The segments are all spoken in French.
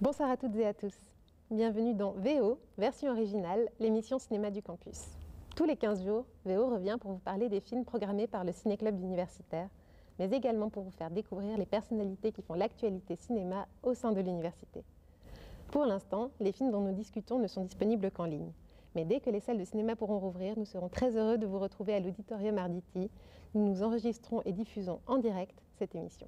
Bonsoir à toutes et à tous. Bienvenue dans VO, version originale, l'émission cinéma du campus. Tous les 15 jours, VO revient pour vous parler des films programmés par le Ciné-Club universitaire, mais également pour vous faire découvrir les personnalités qui font l'actualité cinéma au sein de l'université. Pour l'instant, les films dont nous discutons ne sont disponibles qu'en ligne. Mais dès que les salles de cinéma pourront rouvrir, nous serons très heureux de vous retrouver à l'Auditorium Arditi. Nous enregistrons et diffusons en direct cette émission.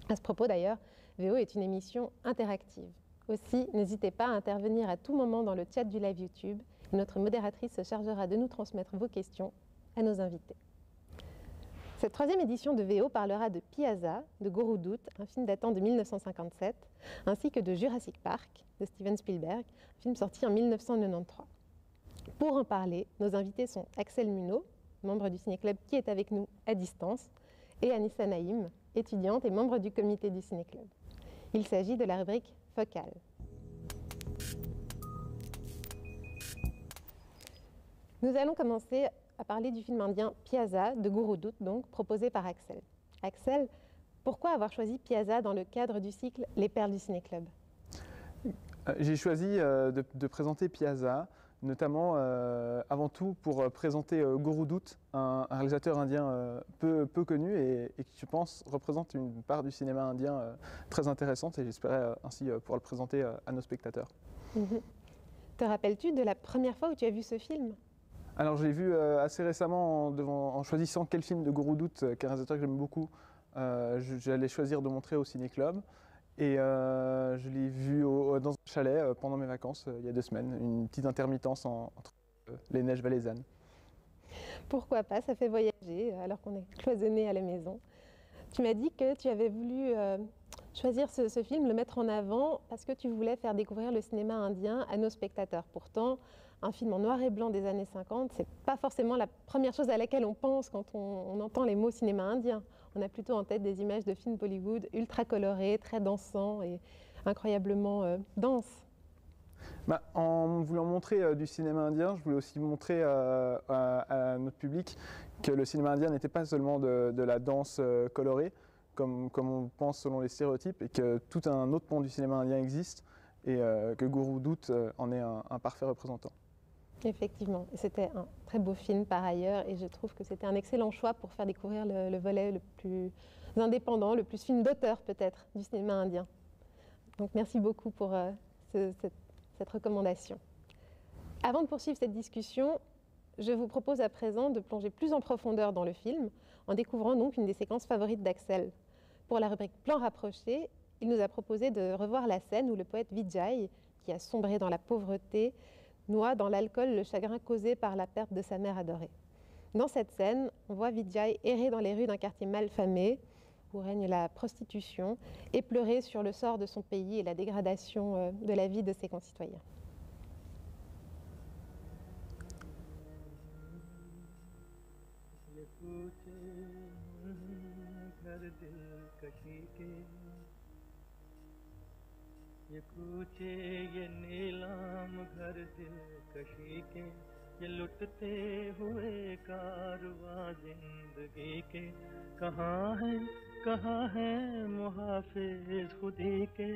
À ce propos d'ailleurs, VO est une émission interactive. Aussi, n'hésitez pas à intervenir à tout moment dans le chat du live YouTube. Notre modératrice se chargera de nous transmettre vos questions à nos invités. Cette troisième édition de VO parlera de Piazza, de Guru Dutt, un film datant de 1957, ainsi que de Jurassic Park, de Steven Spielberg, un film sorti en 1993. Pour en parler, nos invités sont Axel Munot, membre du Ciné-Club qui est avec nous à distance, et Anissa Naïm, étudiante et membre du comité du Ciné-Club. Il s'agit de la rubrique Focale. Nous allons commencer à parler du film indien Piazza de Guru Dutt, donc proposé par Axel. Axel, pourquoi avoir choisi Piazza dans le cadre du cycle Les Perles du Ciné-Club? J'ai choisi de présenter Piazza, notamment avant tout pour présenter Guru Dutt, un réalisateur indien peu connu et qui, je pense, représente une part du cinéma indien très intéressante, et j'espérais ainsi pouvoir le présenter à nos spectateurs. Te rappelles-tu de la première fois où tu as vu ce film? Alors je l'ai vu assez récemment en choisissant quel film de Guru Dutt, qui est un réalisateur que j'aime beaucoup, j'allais choisir de montrer au Ciné-Club. Et je l'ai vu dans un chalet pendant mes vacances il y a 2 semaines, une petite intermittence entre les neiges valaisannes. Pourquoi pas, ça fait voyager alors qu'on est cloisonné à la maison. Tu m'as dit que tu avais voulu choisir ce film, le mettre en avant parce que tu voulais faire découvrir le cinéma indien à nos spectateurs. Pourtant, un film en noir et blanc des années 50, c'est pas forcément la première chose à laquelle on pense quand on entend les mots cinéma indien. On a plutôt en tête des images de films Bollywood ultra colorés, très dansants et incroyablement denses. En voulant montrer du cinéma indien, je voulais aussi montrer à notre public que le cinéma indien n'était pas seulement de la danse colorée, comme on pense selon les stéréotypes, et que tout un autre pan du cinéma indien existe, et que Guru Dutt en est un parfait représentant. Effectivement, c'était un très beau film par ailleurs, et je trouve que c'était un excellent choix pour faire découvrir le volet le plus indépendant, le plus film d'auteur peut-être du cinéma indien. Donc merci beaucoup pour cette recommandation. Avant de poursuivre cette discussion, je vous propose à présent de plonger plus en profondeur dans le film, en découvrant donc une des séquences favorites d'Axel. Pour la rubrique Plan rapproché, il nous a proposé de revoir la scène où le poète Vijay, qui a sombré dans la pauvreté, noie dans l'alcool le chagrin causé par la perte de sa mère adorée. Dans cette scène, on voit Vijay errer dans les rues d'un quartier malfamé, où règne la prostitution, et pleurer sur le sort de son pays et la dégradation de la vie de ses concitoyens. ये कूचे ये नीलाम घर दिल कशी के ये लुटते हुए कारवां जिंदगी के कहाँ है मुहाफिज खुदी के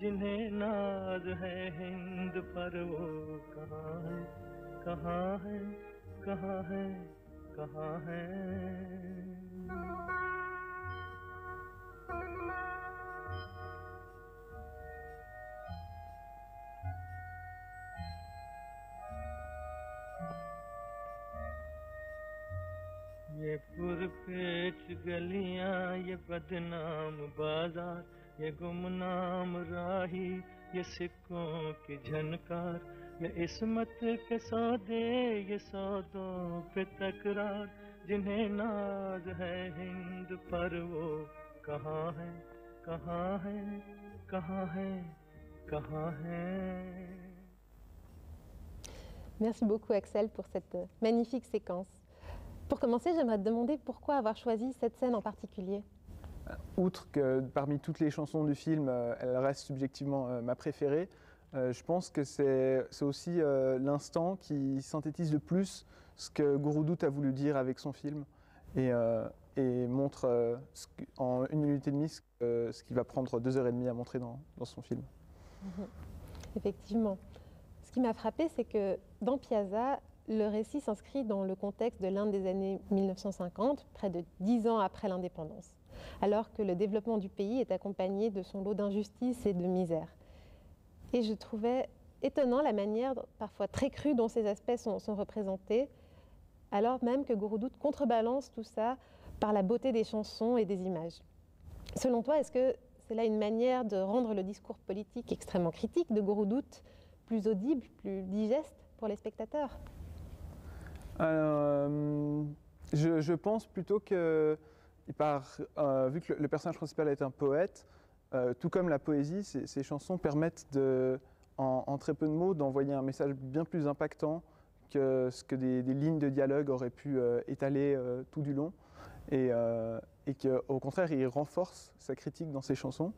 जिन्हें नाज है हिंद पर वो कहाँ है कहाँ है कहाँ है कहाँ है ये पुरपेच गलियां ये बदनाम बाजार ये गुमनाम राही ये सिक्कों की झनकार ये इस्मत के सौदे ये सौदों पे तकरार जिन्हें नाज है हिंद पर वो कहाँ है कहाँ है कहाँ है कहाँ है। Merci beaucoup Axel pour cette magnifique séquence. Pour commencer, j'aimerais te demander pourquoi avoir choisi cette scène en particulier. Outre que parmi toutes les chansons du film, elle reste subjectivement ma préférée, je pense que c'est aussi l'instant qui synthétise le plus ce que Guru Dutt a voulu dire avec son film, et montre en 1 minute et demie ce qu'il va prendre 2 heures et demie à montrer dans son film. Effectivement. Ce qui m'a frappé, c'est que dans Piazza, le récit s'inscrit dans le contexte de l'Inde des années 1950, près de 10 ans après l'indépendance, alors que le développement du pays est accompagné de son lot d'injustice et de misère. Et je trouvais étonnant la manière, parfois très crue, dont ces aspects sont représentés, alors même que Gouroudout contrebalance tout ça par la beauté des chansons et des images. Selon toi, est-ce que c'est là une manière de rendre le discours politique extrêmement critique de Gouroudout plus audible, plus digeste pour les spectateurs? Je pense plutôt que, vu que le personnage principal est un poète, tout comme la poésie, ces chansons permettent en très peu de mots d'envoyer un message bien plus impactant que ce que des lignes de dialogue auraient pu étaler tout du long. Et qu'au contraire, il renforce sa critique dans ses chansons,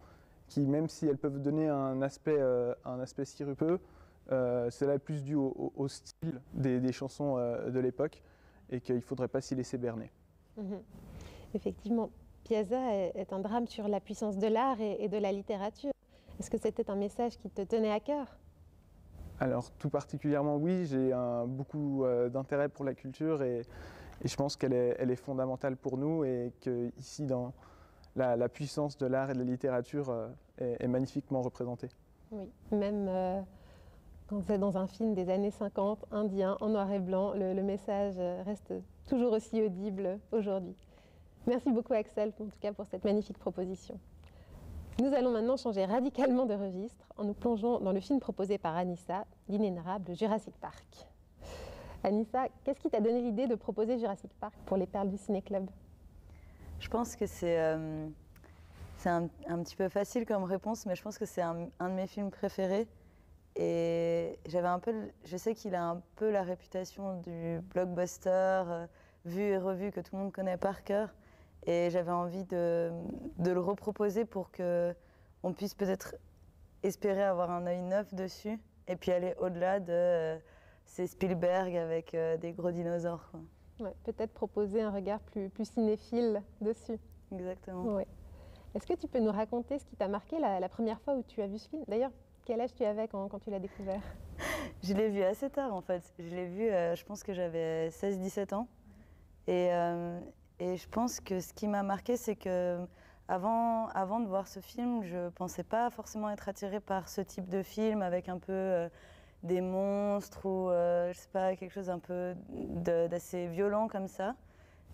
qui, même si elles peuvent donner un aspect sirupeux, c'est là plus dû au style des chansons de l'époque, et qu'il ne faudrait pas s'y laisser berner. Effectivement, Piazza est un drame sur la puissance de l'art et de la littérature. Est-ce que c'était un message qui te tenait à cœur? Alors tout particulièrement oui, j'ai beaucoup d'intérêt pour la culture et je pense qu'elle est fondamentale pour nous et qu'ici dans la puissance de l'art et de la littérature est magnifiquement représentée. Oui, même quand c'est dans un film des années 50, indien, en noir et blanc, le message reste toujours aussi audible aujourd'hui. Merci beaucoup Axel, en tout cas pour cette magnifique proposition. Nous allons maintenant changer radicalement de registre en nous plongeant dans le film proposé par Anissa, l'inénarrable Jurassic Park. Anissa, qu'est-ce qui t'a donné l'idée de proposer Jurassic Park pour les Perles du Ciné Club? Je pense que c'est un petit peu facile comme réponse, mais je pense que c'est un de mes films préférés. Et je sais qu'il a un peu la réputation du blockbuster vu et revu que tout le monde connaît par cœur. Et j'avais envie de le reproposer pour qu'on puisse peut-être espérer avoir un œil neuf dessus et puis aller au-delà de ces Spielberg avec des gros dinosaures, quoi. Ouais, peut-être proposer un regard plus cinéphile dessus. Exactement. Ouais. Est-ce que tu peux nous raconter ce qui t'a marqué la première fois où tu as vu ce film? D'ailleurs, quel âge tu avais quand tu l'as découvert? Je l'ai vu assez tard en fait. Je l'ai vu, je pense que j'avais 16-17 ans. Et je pense que ce qui m'a marqué, c'est que avant de voir ce film, je ne pensais pas forcément être attirée par ce type de film avec un peu des monstres ou je sais pas, quelque chose un peu d'assez violent comme ça.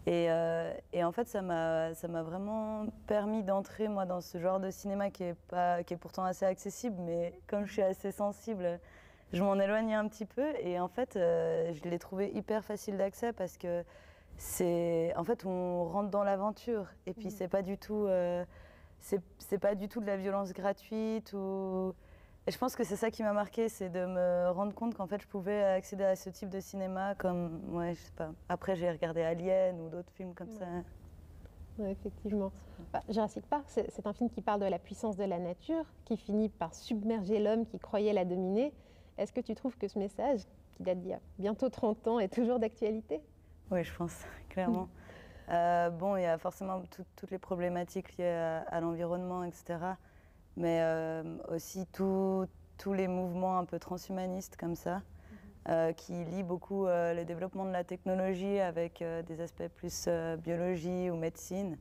Et en fait, ça m'a vraiment permis d'entrer moi dans ce genre de cinéma qui est pourtant assez accessible, mais comme je suis assez sensible, je m'en éloignais un petit peu. Et en fait, je l'ai trouvé hyper facile d'accès parce que en fait, on rentre dans l'aventure. Et puis, c'est pas du tout de la violence gratuite ou. Et je pense que c'est ça qui m'a marqué, c'est de me rendre compte qu'en fait je pouvais accéder à ce type de cinéma comme, ouais, je sais pas. Après j'ai regardé Alien ou d'autres films comme ça. Ouais, effectivement. Jurassic Park, c'est un film qui parle de la puissance de la nature, qui finit par submerger l'homme qui croyait la dominer. Est-ce que tu trouves que ce message, qui date d'il y a bientôt 30 ans, est toujours d'actualité? Oui, je pense, clairement. Bon, il y a forcément toutes les problématiques liées à l'environnement, etc. Mais aussi tous les mouvements un peu transhumanistes comme ça, qui lient beaucoup le développement de la technologie avec des aspects plus biologie ou médecine.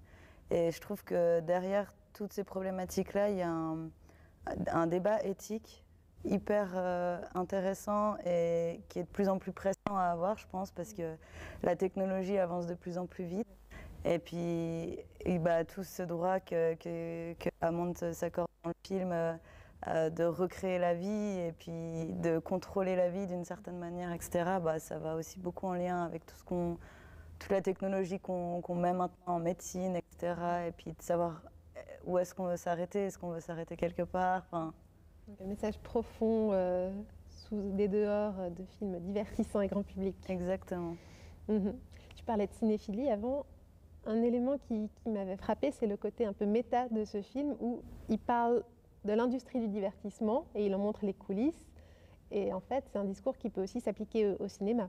Et je trouve que derrière toutes ces problématiques-là, il y a un débat éthique hyper intéressant et qui est de plus en plus pressant à avoir, je pense, parce que la technologie avance de plus en plus vite. Et puis, tout ce droit que Hammond s'accorde dans le film de recréer la vie et puis de contrôler la vie d'une certaine manière, etc., ça va aussi beaucoup en lien avec toute la technologie qu'on met maintenant en médecine, etc. Et puis de savoir où est-ce qu'on veut s'arrêter, est-ce qu'on veut s'arrêter quelque part. Enfin... Donc, un message profond sous des dehors de films divertissants et grand public. Exactement. Tu parlais de cinéphilie avant. Un élément qui m'avait frappé, c'est le côté un peu méta de ce film où il parle de l'industrie du divertissement et il en montre les coulisses. Et en fait, c'est un discours qui peut aussi s'appliquer au cinéma.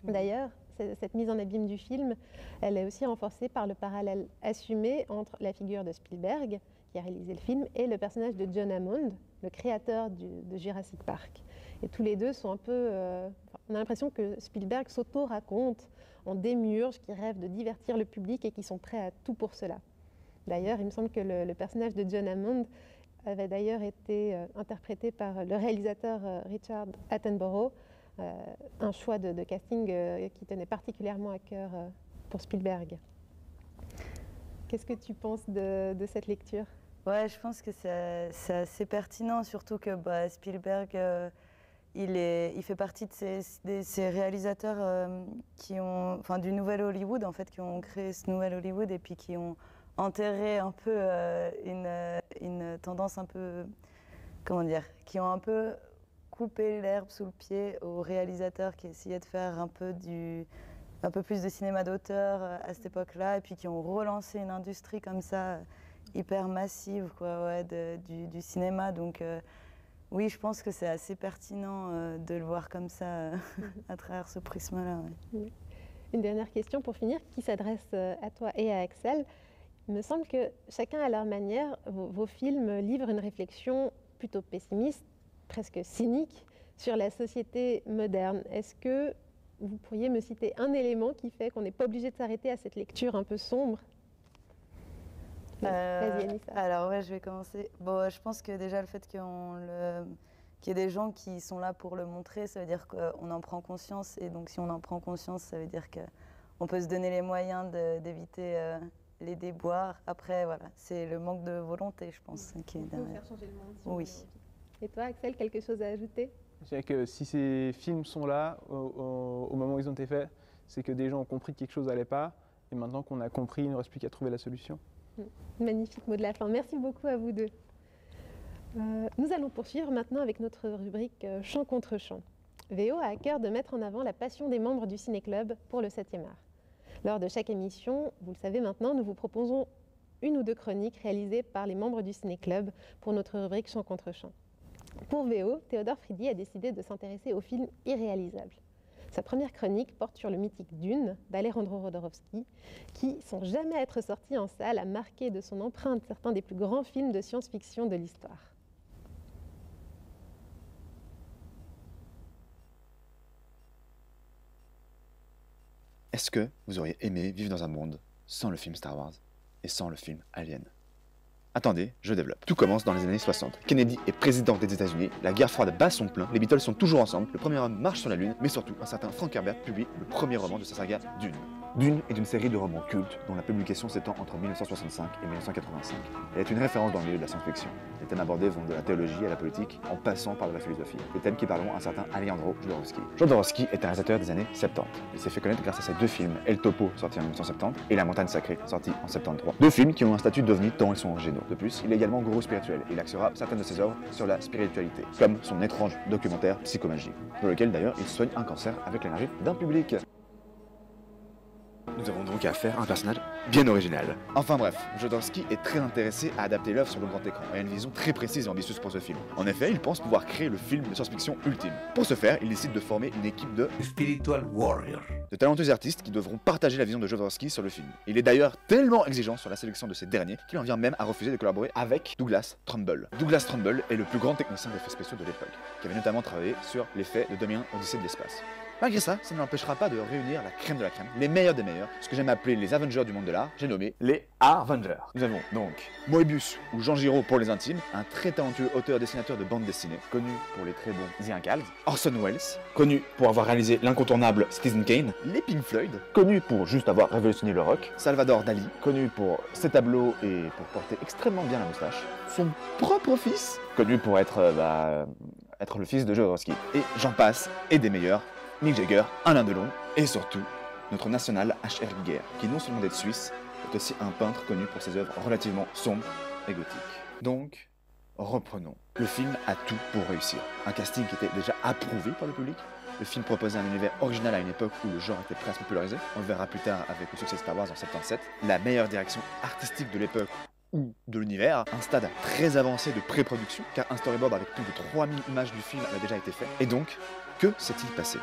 D'ailleurs, cette mise en abîme du film, elle est aussi renforcée par le parallèle assumé entre la figure de Spielberg, qui a réalisé le film, et le personnage de John Hammond, le créateur de Jurassic Park. Et tous les deux sont un peu... on a l'impression que Spielberg s'auto-raconte en démiurge, qui rêvent de divertir le public et qui sont prêts à tout pour cela. D'ailleurs, il me semble que le personnage de John Hammond avait d'ailleurs été interprété par le réalisateur Richard Attenborough, un choix de casting qui tenait particulièrement à cœur pour Spielberg. Qu'est-ce que tu penses de cette lecture? Ouais, je pense que c'est assez pertinent, surtout que Spielberg, il fait partie de ces réalisateurs qui ont, enfin, du nouvel Hollywood, en fait, qui ont créé ce nouvel Hollywood et puis qui ont enterré un peu une tendance un peu, comment dire, qui ont un peu coupé l'herbe sous le pied aux réalisateurs qui essayaient de faire un peu plus de cinéma d'auteur à cette époque-là, et puis qui ont relancé une industrie comme ça, hyper massive, quoi, ouais, du cinéma. Donc oui, je pense que c'est assez pertinent de le voir comme ça à travers ce prisme-là. Ouais. Une dernière question pour finir, qui s'adresse à toi et à Axel. Il me semble que chacun à leur manière, vos films livrent une réflexion plutôt pessimiste, presque cynique, sur la société moderne. Est-ce que vous pourriez me citer un élément qui fait qu'on n'est pas obligé de s'arrêter à cette lecture un peu sombre? Vas-y, Anissa. Alors ouais, je vais commencer. Bon, je pense que déjà le fait qu'il y ait des gens qui sont là pour le montrer, ça veut dire qu'on en prend conscience. Et donc si on en prend conscience, ça veut dire qu'on peut se donner les moyens d'éviter les déboires. Après, voilà, c'est le manque de volonté, je pense, qui est derrière. Faire changer le monde. Oui. Et toi, Axel, quelque chose à ajouter? Je dirais que si ces films sont là, au moment où ils ont été faits, c'est que des gens ont compris que quelque chose n'allait pas. Et maintenant qu'on a compris, il ne reste plus qu'à trouver la solution. Magnifique mot de la fin. Merci beaucoup à vous deux. Nous allons poursuivre maintenant avec notre rubrique Chant contre chant. VO a à cœur de mettre en avant la passion des membres du Ciné-Club pour le 7e art. Lors de chaque émission, vous le savez maintenant, nous vous proposons une ou deux chroniques réalisées par les membres du Ciné-Club pour notre rubrique Chant contre chant. Pour VO, Théodore Fridy a décidé de s'intéresser aux films irréalisables. Sa première chronique porte sur le mythique Dune d'Alejandro Jodorowsky, qui, sans jamais être sorti en salle, a marqué de son empreinte certains des plus grands films de science-fiction de l'histoire. Est-ce que vous auriez aimé vivre dans un monde sans le film Star Wars et sans le film Alien? Attendez, je développe. Tout commence dans les années 60. Kennedy est président des États-Unis, la guerre froide bat son plein, les Beatles sont toujours ensemble, le premier homme marche sur la Lune, mais surtout, un certain Frank Herbert publie le premier roman de sa saga Dune. Dune est une série de romans cultes dont la publication s'étend entre 1965 et 1985. Elle est une référence dans le milieu de la science-fiction. Les thèmes abordés vont de la théologie à la politique, en passant par de la philosophie. Des thèmes qui parleront à un certain Alejandro Jodorowsky. Jodorowsky est un réalisateur des années 70. Il s'est fait connaître grâce à ses deux films, El Topo, sorti en 1970, et La Montagne Sacrée, sorti en 73. Deux films qui ont un statut d'ovni tant ils sont originaux. De plus, il est également gourou spirituel. Il axera certaines de ses œuvres sur la spiritualité, comme son étrange documentaire Psychomagie, dans lequel d'ailleurs il soigne un cancer avec l'énergie d'un public. Nous avons donc affaire à un personnage bien original. Enfin bref, Jodorowsky est très intéressé à adapter l'œuvre sur le grand écran et a une vision très précise et ambitieuse pour ce film. En effet, il pense pouvoir créer le film de science-fiction ultime. Pour ce faire, il décide de former une équipe de Spiritual Warrior, de talentueux artistes qui devront partager la vision de Jodorowsky sur le film. Il est d'ailleurs tellement exigeant sur la sélection de ces derniers qu'il en vient même à refuser de collaborer avec Douglas Trumbull. Douglas Trumbull est le plus grand technicien d'effets spéciaux de l'époque, qui avait notamment travaillé sur l'effet de 2001 Odyssée de l'espace. Malgré ça, ça ne l'empêchera pas de réunir la crème de la crème, les meilleurs des meilleurs, ce que j'aime appeler les Avengers du monde de l'art, j'ai nommé les Avengers. Nous avons donc Moebius ou Jean Giraud pour les intimes, un très talentueux auteur-dessinateur de bande dessinée, connu pour les très bons The Incals, Orson Welles, connu pour avoir réalisé l'incontournable Citizen Kane, les Pink Floyd, connu pour juste avoir révolutionné le rock, Salvador Dali, connu pour ses tableaux et pour porter extrêmement bien la moustache, son propre fils, connu pour être le fils de Jodorowsky, et j'en passe, et des meilleurs, Mick Jagger, Alain Delon, et surtout, notre national H.R. Giger, qui non seulement d'être suisse, est aussi un peintre connu pour ses œuvres relativement sombres et gothiques. Donc, reprenons. Le film a tout pour réussir. Un casting qui était déjà approuvé par le public. Le film proposait un univers original à une époque où le genre était presque popularisé. On le verra plus tard avec le succès de Star Wars en 77. La meilleure direction artistique de l'époque ou de l'univers, un stade très avancé de pré-production, car un storyboard avec plus de 3000 images du film avait déjà été fait. Et donc, que s'est-il passé ?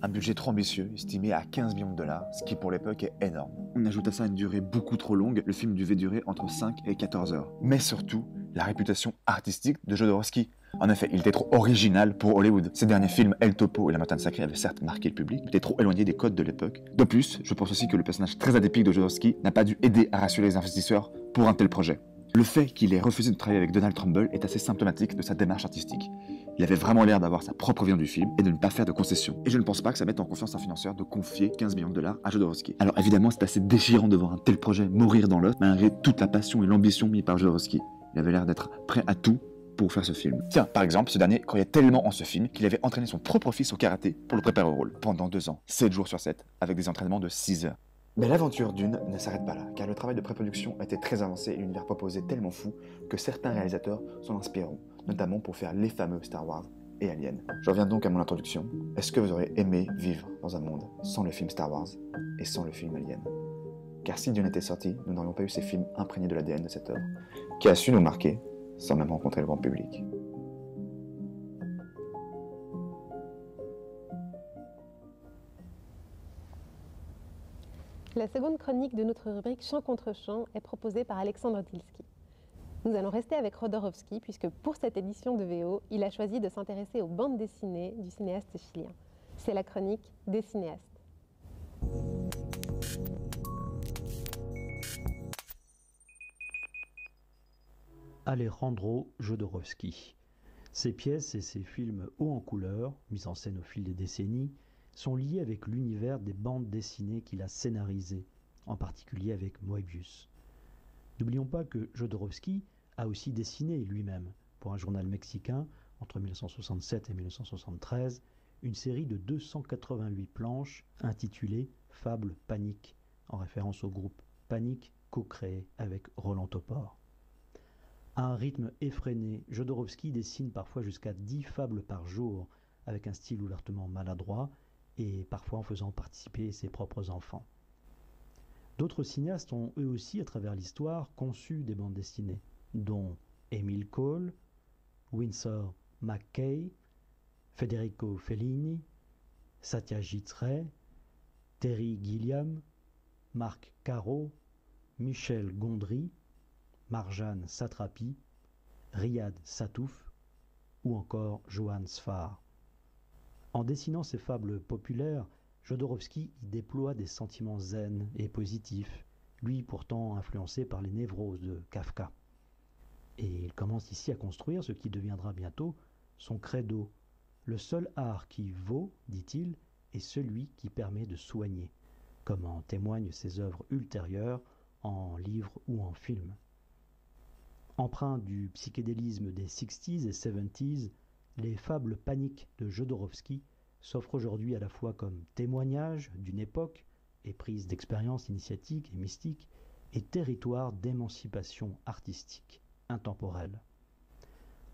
Un budget trop ambitieux, estimé à 15 millions de dollars, ce qui pour l'époque est énorme. On ajoute à ça une durée beaucoup trop longue, le film devait durer entre 5 et 14 heures. Mais surtout, la réputation artistique de Jodorowsky. En effet, il était trop original pour Hollywood. Ses derniers films, El Topo et La Montagne Sacrée, avaient certes marqué le public, mais étaient trop éloignés des codes de l'époque. De plus, je pense aussi que le personnage très atypique de Jodorowsky n'a pas dû aider à rassurer les investisseurs pour un tel projet. Le fait qu'il ait refusé de travailler avec Donald Trumbull est assez symptomatique de sa démarche artistique. Il avait vraiment l'air d'avoir sa propre vision du film et de ne pas faire de concessions. Et je ne pense pas que ça mette en confiance un financeur de confier 15 millions de dollars à Jodorowsky. Alors évidemment, c'est assez déchirant de voir un tel projet mourir dans l'œuf, malgré toute la passion et l'ambition mise par Jodorowsky. Il avait l'air d'être prêt à tout pour faire ce film. Tiens, par exemple, ce dernier croyait tellement en ce film qu'il avait entraîné son propre fils au karaté pour le préparer au rôle, pendant 2 ans, 7 jours sur 7, avec des entraînements de 6 heures. Mais l'aventure Dune ne s'arrête pas là, car le travail de pré-production était très avancé et l'univers proposé tellement fou que certains réalisateurs s'en inspireront, notamment pour faire les fameux Star Wars et Alien. Je reviens donc à mon introduction. Est-ce que vous auriez aimé vivre dans un monde sans le film Star Wars et sans le film Alien? Car si Dune était sorti, nous n'aurions pas eu ces films imprégnés de l'ADN de cette œuvre, qui a su nous marquer sans même rencontrer le grand public. La seconde chronique de notre rubrique Chant contre chant est proposée par Alexandre Tilski. Nous allons rester avec Jodorowsky puisque pour cette édition de VO, il a choisi de s'intéresser aux bandes dessinées du cinéaste chilien. C'est la chronique des cinéastes. Alejandro Jodorowsky. Ses pièces et ses films hauts en couleur, mis en scène au fil des décennies, sont liés avec l'univers des bandes dessinées qu'il a scénarisées, en particulier avec Moebius. N'oublions pas que Jodorowsky a aussi dessiné lui-même, pour un journal mexicain, entre 1967 et 1973, une série de 288 planches intitulée Fable Panique, en référence au groupe Panique co-créé avec Roland Topor. À un rythme effréné, Jodorowsky dessine parfois jusqu'à 10 fables par jour, avec un style ouvertement maladroit et parfois en faisant participer ses propres enfants. D'autres cinéastes ont eux aussi, à travers l'histoire, conçu des bandes dessinées, dont Emile Cole, Winsor McCay, Federico Fellini, Satyajit Ray, Terry Gilliam, Marc Caro, Michel Gondry, Marjane Satrapi, Riyad Satouf ou encore Johan Sfar. En dessinant ces fables populaires, Jodorowsky y déploie des sentiments zen et positifs, lui pourtant influencé par les névroses de Kafka. Et il commence ici à construire ce qui deviendra bientôt son credo. Le seul art qui vaut, dit-il, est celui qui permet de soigner, comme en témoignent ses œuvres ultérieures en livres ou en films. Empreint du psychédélisme des 60s et 70s, les fables paniques de Jodorowsky s'offrent aujourd'hui à la fois comme témoignage d'une époque, éprise d'expériences initiatiques et mystiques, et territoire d'émancipation artistique intemporelle.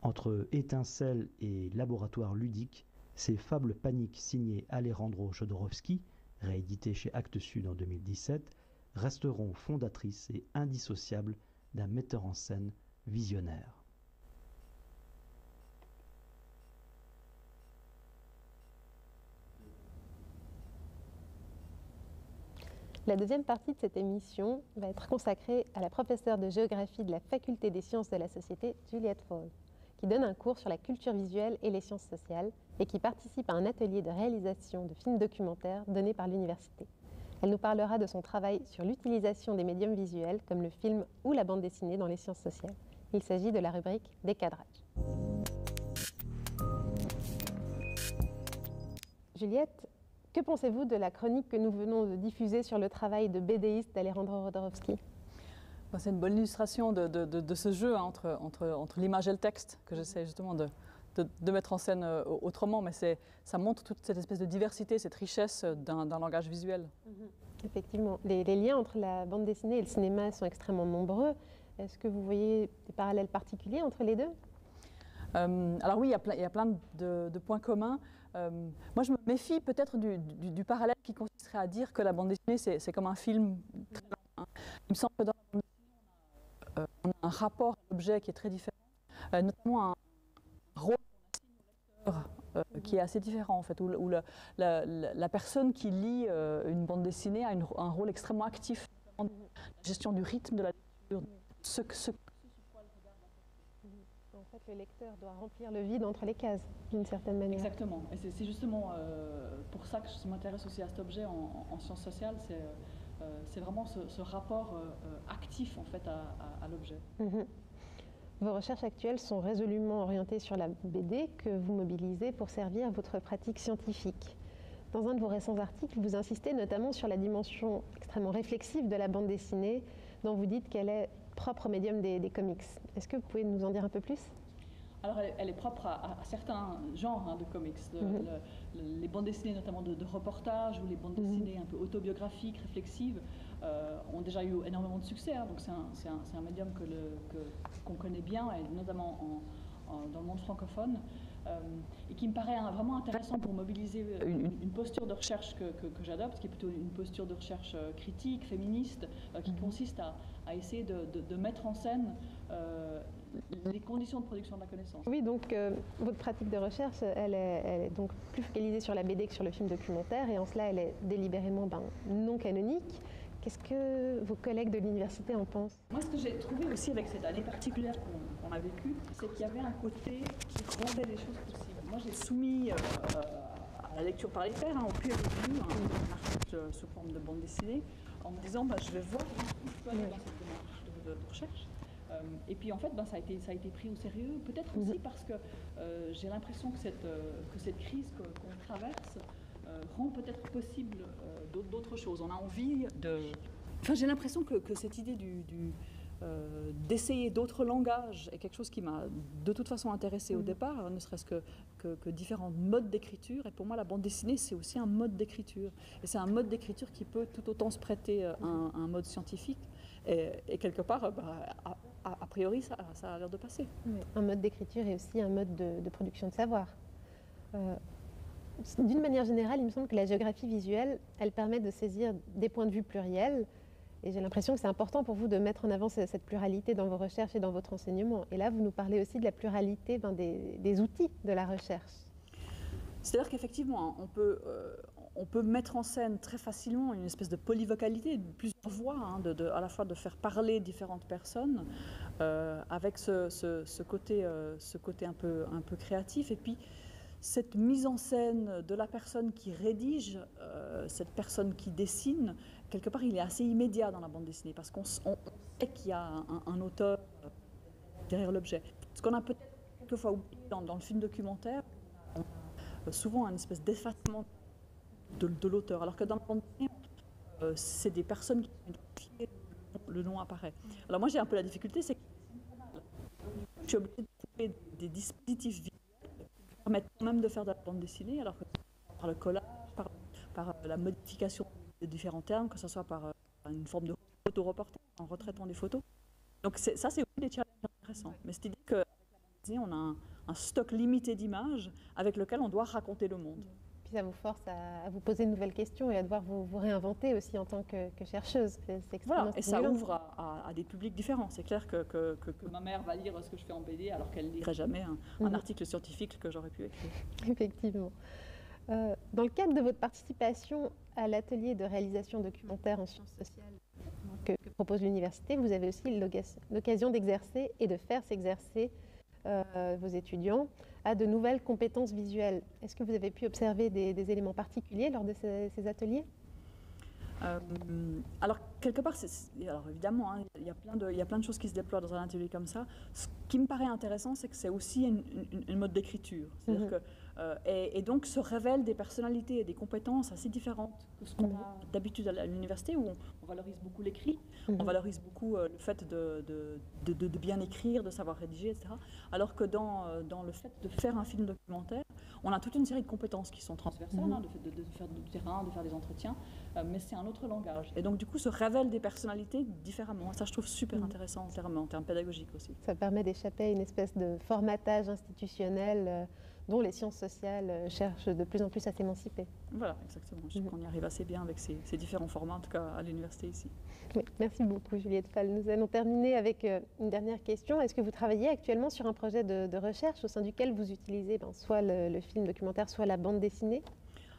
Entre étincelles et laboratoire ludique, ces fables paniques signées Alejandro Jodorowsky, rééditées chez Actes Sud en 2017, resteront fondatrices et indissociables d'un metteur en scène visionnaire. La deuxième partie de cette émission va être consacrée à la professeure de géographie de la Faculté des sciences de la société, Juliette Fall, qui donne un cours sur la culture visuelle et les sciences sociales et qui participe à un atelier de réalisation de films documentaires donné par l'université. Elle nous parlera de son travail sur l'utilisation des médiums visuels comme le film ou la bande dessinée dans les sciences sociales. Il s'agit de la rubrique Décadrage. Juliette, que pensez-vous de la chronique que nous venons de diffuser sur le travail de BDiste d'Alejandro Jodorowsky? C'est une bonne illustration de ce jeu hein, entre l'image et le texte que j'essaie justement de mettre en scène autrement, mais ça montre toute cette espèce de diversité, cette richesse d'un langage visuel. Effectivement, les liens entre la bande dessinée et le cinéma sont extrêmement nombreux. Est-ce que vous voyez des parallèles particuliers entre les deux? Alors oui, il y a plein de points communs. Moi, je me méfie peut-être du parallèle qui consisterait à dire que la bande dessinée, c'est comme un film très lent. Hein. Il me semble que dans la bande dessinée, on a un rapport à l'objet qui est très différent, notamment un rôle qu'on assigne au lecteur qui est assez différent en fait, où la personne qui lit une bande dessinée a un rôle extrêmement actif dans la gestion du rythme de la lecture. En fait, le lecteur doit remplir le vide entre les cases, d'une certaine manière. Exactement. Et c'est justement pour ça que je m'intéresse aussi à cet objet en sciences sociales. C'est vraiment ce rapport actif en fait à l'objet. Vos recherches actuelles sont résolument orientées sur la BD que vous mobilisez pour servir votre pratique scientifique. Dans un de vos récents articles, vous insistez notamment sur la dimension extrêmement réflexive de la bande dessinée, dont vous dites qu'elle est propre au médium des comics. Est-ce que vous pouvez nous en dire un peu plus ? Alors elle est propre à certains genres de comics, les bandes dessinées notamment de reportages ou les bandes dessinées un peu autobiographiques, réflexives, ont déjà eu énormément de succès, donc c'est un médium qu'on connaît bien, et notamment dans le monde francophone, et qui me paraît vraiment intéressant pour mobiliser une posture de recherche que j'adopte, qui est plutôt une posture de recherche critique, féministe, qui consiste à essayer de mettre en scène les conditions de production de la connaissance. Oui, donc votre pratique de recherche, elle est donc plus focalisée sur la BD que sur le film documentaire, et en cela, elle est délibérément non canonique. Qu'est-ce que vos collègues de l'université en pensent ? Moi, ce que j'ai trouvé aussi avec cette année particulière qu'on a vécue, c'est qu'il y avait un côté qui rendait les choses possibles. Moi, j'ai soumis à la lecture par les pairs, au peer review, un article sous forme de bande dessinée, en me disant je vais voir où je peux aller dans cette démarche de recherche. Et puis en fait, ça a été pris au sérieux, peut-être aussi parce que j'ai l'impression que cette crise qu'on traverse rend peut-être possible d'autres choses. On a envie de... Enfin, j'ai l'impression que cette idée d'essayer d'autres langages est quelque chose qui m'a de toute façon intéressée au départ, ne serait-ce que différents modes d'écriture. Et pour moi, la bande dessinée, c'est aussi un mode d'écriture. Et c'est un mode d'écriture qui peut tout autant se prêter à un mode scientifique. Et quelque part, a priori, ça a l'air de passer. Oui. Un mode d'écriture et aussi un mode de production de savoir. D'une manière générale, il me semble que la géographie visuelle, elle permet de saisir des points de vue pluriels. Et j'ai l'impression que c'est important pour vous de mettre en avant cette pluralité dans vos recherches et dans votre enseignement. Et là, vous nous parlez aussi de la pluralité des outils de la recherche. C'est-à-dire qu'effectivement, on peut mettre en scène très facilement une espèce de polyvocalité, plusieurs voix, à la fois de faire parler différentes personnes, avec ce côté un peu créatif, et puis cette mise en scène de la personne qui rédige, cette personne qui dessine, quelque part il est assez immédiat dans la bande dessinée, parce qu'on sait qu'il y a un auteur derrière l'objet. Ce qu'on a peut-être quelquefois oublié dans le film documentaire, souvent un espèce d'effacement de l'auteur, alors que dans la bande dessinée, c'est des personnes qui sont identifiées, le nom apparaît. Alors moi j'ai un peu la difficulté, c'est que je suis obligée de trouver des dispositifs visuels qui permettent quand même de faire de la bande dessinée, alors que par le collage, par la modification de différents termes, que ce soit par une forme de photoreportage, en retraitant des photos. Donc ça c'est aussi des challenges intéressants. Mais c'est-à-dire qu'on a un stock limité d'images avec lequel on doit raconter le monde. Puis ça vous force à vous poser de nouvelles questions et à devoir vous réinventer aussi en tant que chercheuse. C'est extrêmement et ça ouvre à des publics différents. C'est clair que ma mère va lire ce que je fais en BD alors qu'elle ne lirait jamais un article scientifique que j'aurais pu écrire. Effectivement. Dans le cadre de votre participation à l'atelier de réalisation documentaire en sciences sociales que propose l'université, vous avez aussi l'occasion d'exercer et de faire s'exercer vos étudiants à de nouvelles compétences visuelles. Est-ce que vous avez pu observer des éléments particuliers lors de ces ateliers ? Alors, quelque part, alors évidemment, il y a plein de choses qui se déploient dans un atelier comme ça. Ce qui me paraît intéressant, c'est que c'est aussi une mode d'écriture. C'est-à-dire que, et donc se révèlent des personnalités et des compétences assez différentes de ce qu'on a d'habitude à l'université, où on valorise beaucoup l'écrit, on valorise beaucoup le fait de bien écrire, de savoir rédiger, etc. Alors que dans le fait de faire un film documentaire, on a toute une série de compétences qui sont transversales, de faire du terrain, de faire des entretiens, mais c'est un autre langage. Et donc, du coup, se révèlent des personnalités différemment. Ça, je trouve super intéressant en termes pédagogiques aussi. Ça permet d'échapper à une espèce de formatage institutionnel dont les sciences sociales cherchent de plus en plus à s'émanciper. Voilà, exactement. Je trouve qu'on y arrive assez bien avec ces différents formats, en tout cas à l'université ici. Oui, merci beaucoup Juliette Fall. Nous allons terminer avec une dernière question. Est-ce que vous travaillez actuellement sur un projet de recherche au sein duquel vous utilisez soit le film documentaire, soit la bande dessinée ?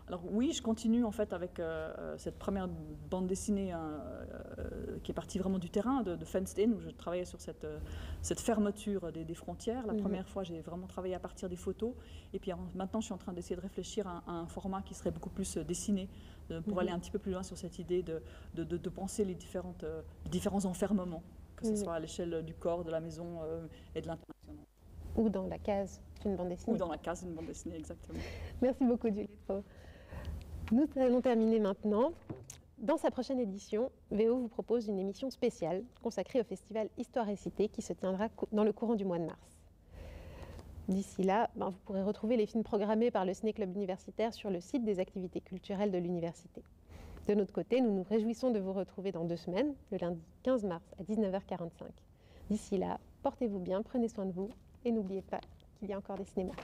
Alors oui, je continue en fait avec cette première bande dessinée qui est partie vraiment du terrain, de Fenced In, où je travaillais sur cette fermeture des frontières. La première fois, j'ai vraiment travaillé à partir des photos. Et puis maintenant, je suis en train d'essayer de réfléchir à un format qui serait beaucoup plus dessiné, pour aller un petit peu plus loin sur cette idée de penser les différents enfermements, que ce soit à l'échelle du corps, de la maison et de l'international. Ou dans la case d'une bande dessinée. Ou dans la case d'une bande dessinée, exactement. Merci beaucoup Juliette. Nous allons terminer maintenant. Dans sa prochaine édition, VO vous propose une émission spéciale consacrée au festival Histoire et Cité qui se tiendra dans le courant du mois de mars. D'ici là, vous pourrez retrouver les films programmés par le Ciné-Club universitaire sur le site des activités culturelles de l'université. De notre côté, nous nous réjouissons de vous retrouver dans 2 semaines, le lundi 15 mars à 19h45. D'ici là, portez-vous bien, prenez soin de vous et n'oubliez pas qu'il y a encore des cinémas.